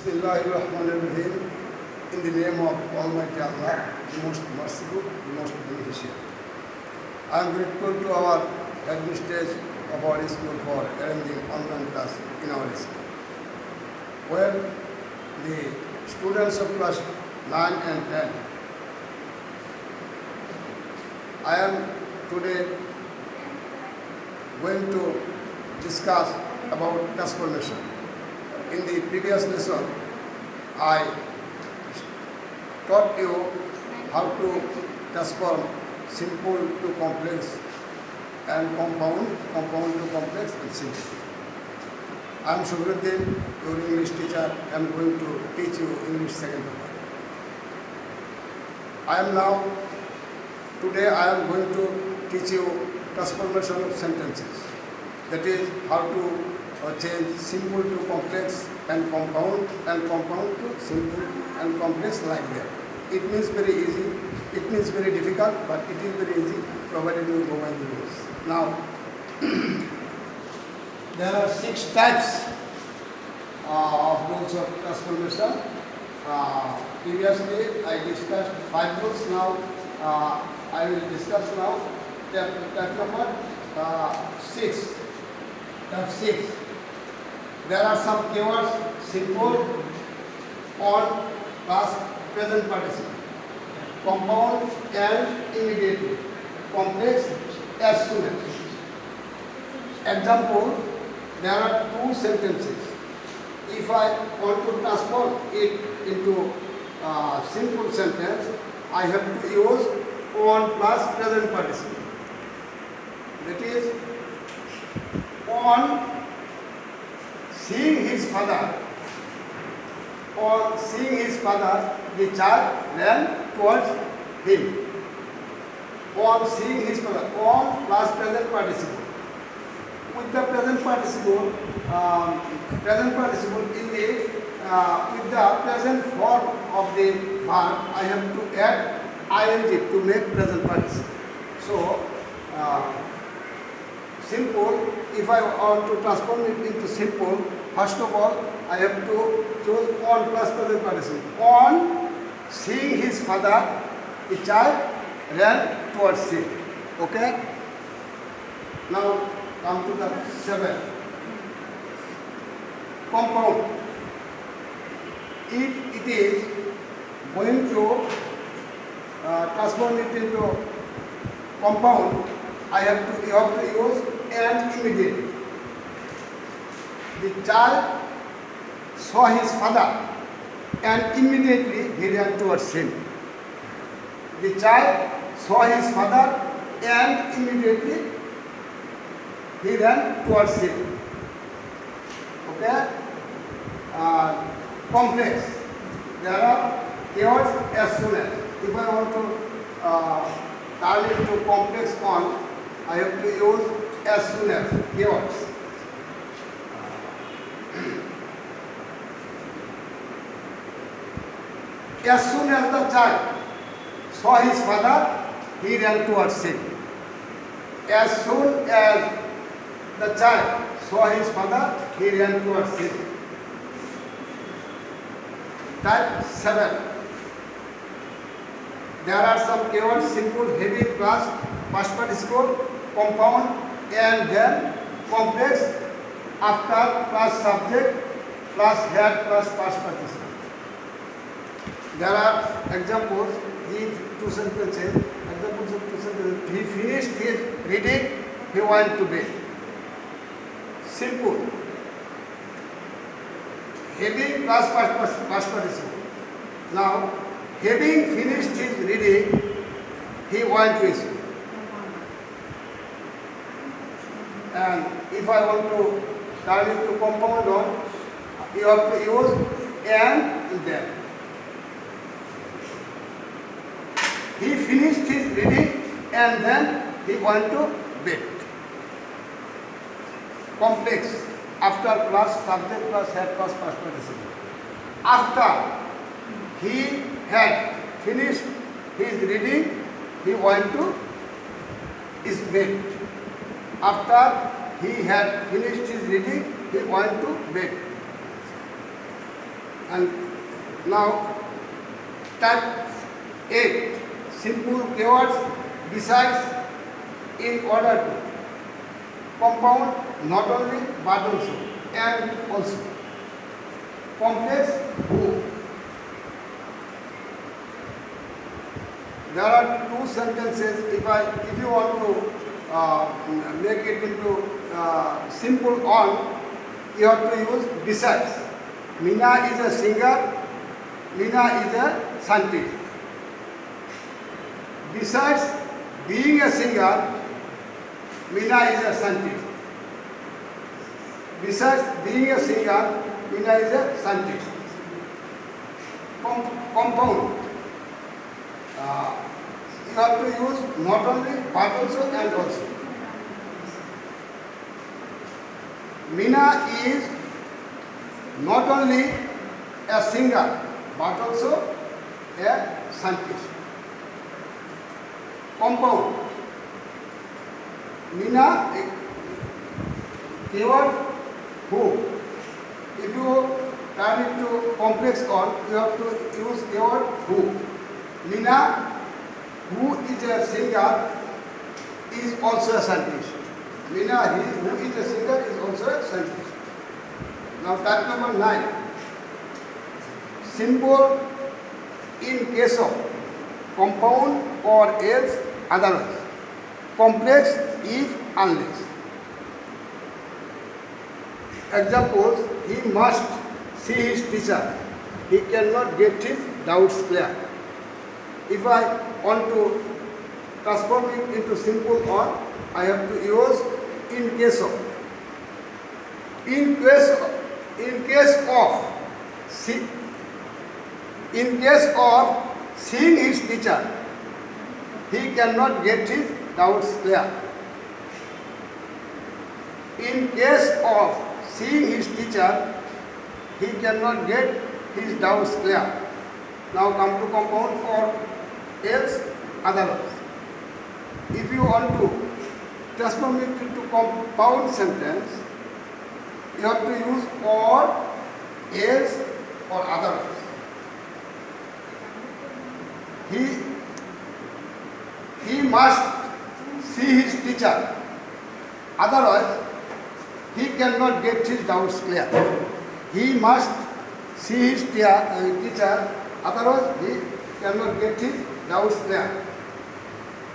Bismillahirrahmanirrahim. In the name of Almighty Allah, the most merciful, the most beneficent. I am grateful to our headmistress of our school for arranging online class in our school. Well, the students of class 9 and 10, I am today going to discuss about transformation. In the previous lesson, I taught you how to transform simple to complex and compound to complex and simple. I am Shubhruddin, your English teacher. I am going to teach you English second paper. Today I am going to teach you transformation of sentences. That is how to change simple to complex and compound to simple and complex like that. It means very easy, it means very difficult, but it is very easy provided you go by the rules. Now, there are 6 types of rules of transformation. Previously I discussed 5 rules. Now I will discuss now type number 6. Type 6. There are some keywords: simple, on, past, present participle, compound and immediately, complex as soon as. Example: there are 2 sentences. If I want to transform it into a simple sentence, I have to use on plus present participle. That is, on seeing his father, the child ran towards him. On seeing his father, on plus present participle. With the present participle in the with the present form of the verb, I have to add ing to make present participle. So, simple, if I want to transform it into simple, first of all, I have to choose on plus present participle. On seeing his father, the child ran towards him. Okay? Now, come to the 7. Compound. If it is going to transform it into compound, you have to use and immediately. The child saw his father and immediately he ran towards him. The child saw his father and immediately he ran towards him. Okay? Complex. There are keywords as soon as. If I want to turn it to complex on, I have to use as soon as keywords. As soon as the child saw his father, he ran towards him. As soon as the child saw his father, he ran towards him. Type 7. There are some keywords: simple, heavy, plus, past participle, compound, and then complex, after, plus subject, plus had, plus past participle. There are examples. These 2 sentences. Examples of 2 sentences. He finished his reading. He went to bed. Simple. Having plus past participle. Now, having finished his reading, he went to school. And if I want to turn it to compound on, you have to use and then. He finished his reading and then he went to bed. Complex. After plus subject plus had plus past participle. After he had finished his reading, he went to his bed. After he had finished his reading, he went to bed. And now type 8 simple keywords besides in order to compound not only but also and also complex who. There are two sentences. If you want to make it into simple on, you have to use besides. Meena is a singer. Meena is a scientist. Besides being a singer, Meena is a scientist. Besides being a singer, Meena is a scientist. Compound. You have to use not only but also and also. Meena is not only a singer but also a scientist. Compound. Meena, keyword who. If you turn it to complex on, you have to use keyword who. Meena, who is a singer, is also a scientist. Meena, who is a singer, is also a scientist. Now, type number 9. Symbol in case of compound or else otherwise. Complex if unless. Examples: he must see his teacher. He cannot get his doubts clear. If I want to transform it into simple on, I have to use in case of. In case of seeing his teacher, he cannot get his doubts clear. In case of seeing his teacher, he cannot get his doubts clear. Now come to compound or else otherwise. If you want to transform it into compound sentence, you have to use or, else or otherwise. He must see his teacher, otherwise he cannot get his doubts clear. He must see his teacher, otherwise he cannot get his doubts clear.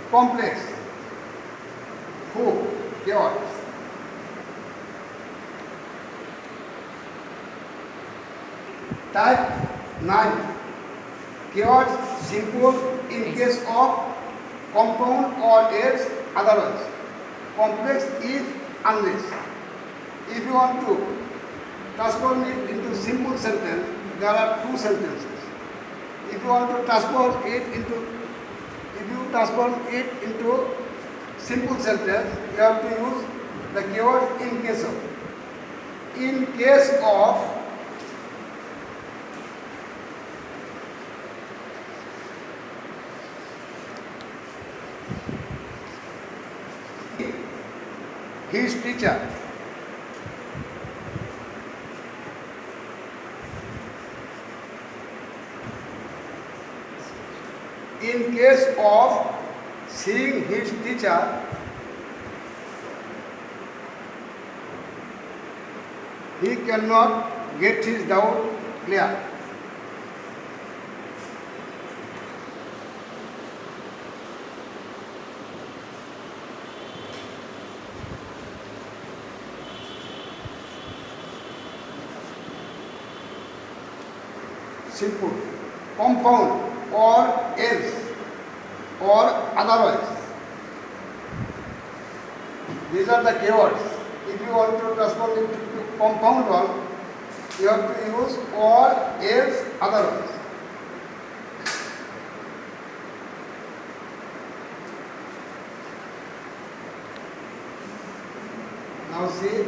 Complex. Who? Keyword. Type 9. Keywords simple in case of compound or else otherwise. Complex if unless. If you want to transform it into simple sentence, there are two sentences. If you want to transform it into simple sentence, you have to use the keyword in case of. In case of his teacher. In case of seeing his teacher, he cannot get his doubt clear. Simple. Compound or else or otherwise. These are the keywords. If you want to transform it into compound one, you have to use or else otherwise. Now see,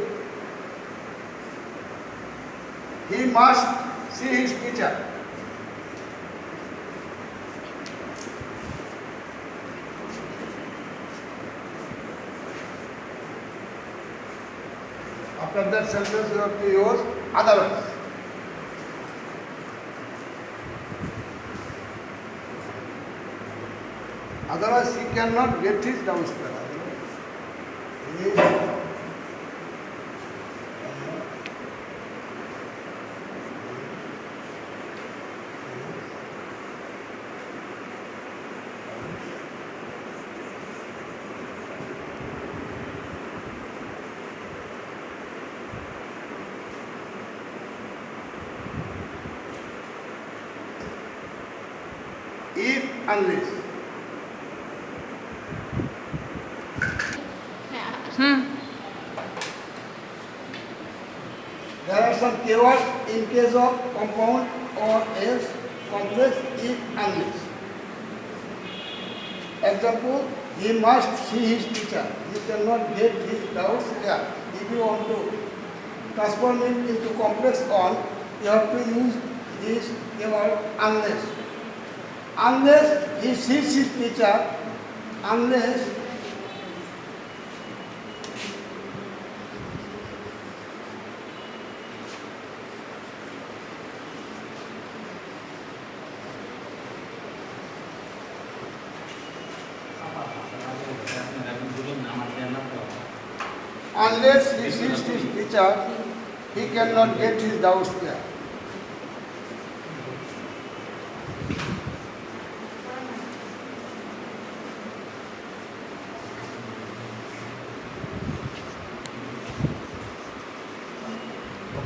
he must see his teacher. After that sentence you have to use otherwise. Otherwise, he cannot get his downstairs. If unless. There are some keywords in case of compound or else complex if unless. Example, he must see his teacher. He cannot get his doubts clear. If you want to transform it into complex on, you have to use this keyword unless. Unless he sees his teacher, unless he sees his teacher, he cannot get his doubts clear.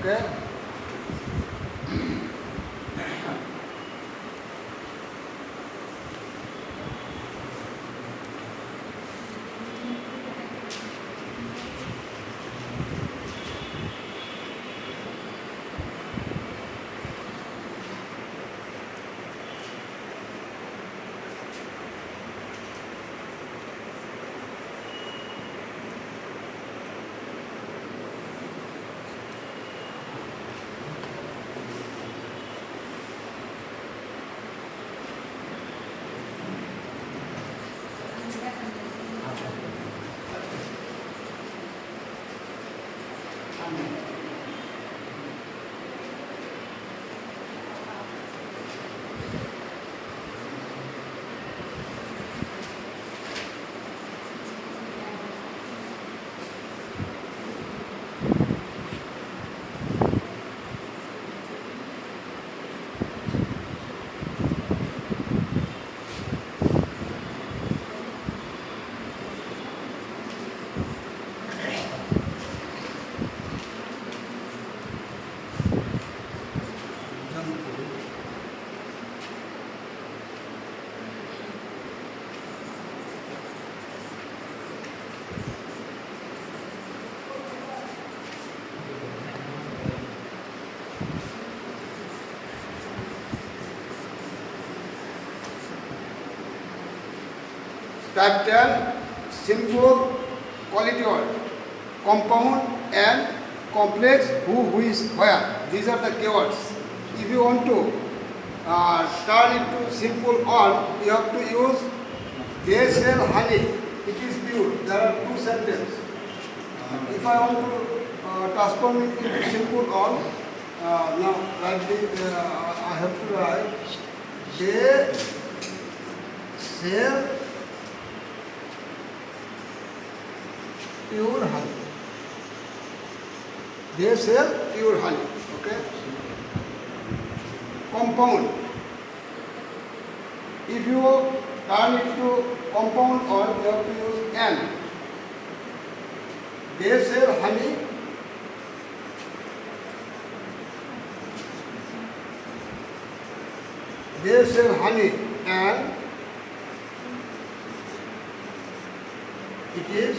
Okay? Type 10, simple quality word, compound and complex who, which, where. These are the keywords. If you want to turn into simple on, you have to use they sell honey. It is pure. There are two sentences. If I want to transform it into simple on, now I have to write they sell pure honey. They sell pure honey. Okay. Compound. If you turn it to compound on, you have to use N. They sell honey. They sell honey and it is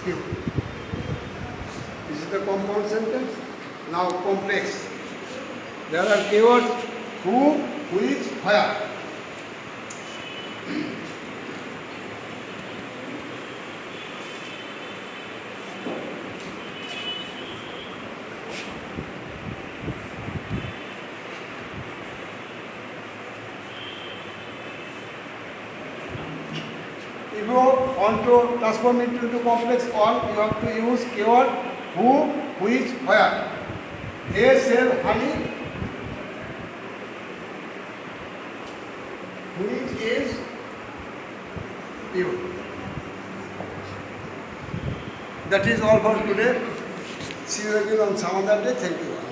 pure. This is the compound sentence. Now complex. There are keywords who, which, where. If you want to transform it into complex on, you have to use keyword who, which, where. They sell honey. which is you. That is all for today. See you again on some other day. Thank you.